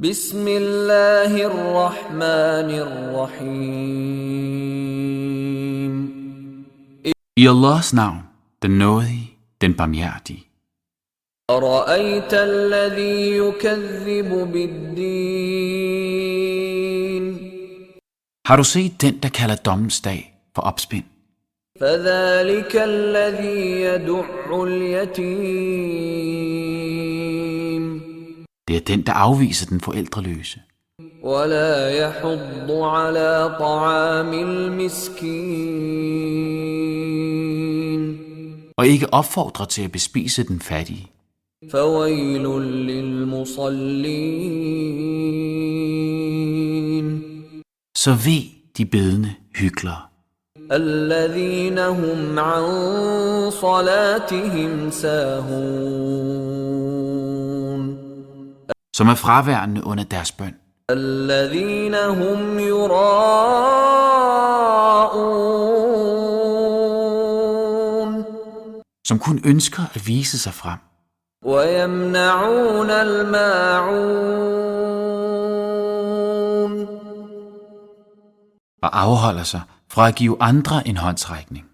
بسم الله الرحمن الرحيم. I Allahs navn, den nådige, den barmhjertige. أرأيت الذي يكذب بالدين Har du set den, der kalder dommens dag for opspind? فذلك الذي يدع اليتيم Det er den, der afviser den forældreløse, ولا يحض على طعام المسكين og ikke opfordrer til at bespise den fattige. فويل للمصلين Så ved de bedende hyklere, الذين هم عن صلاتهم ساهون som er fraværende under deres bøn, الذين هم يراءون som kun ønsker at vise sig frem, ويمنعون الماعون og afholder sig fra at give andre en håndsrækning.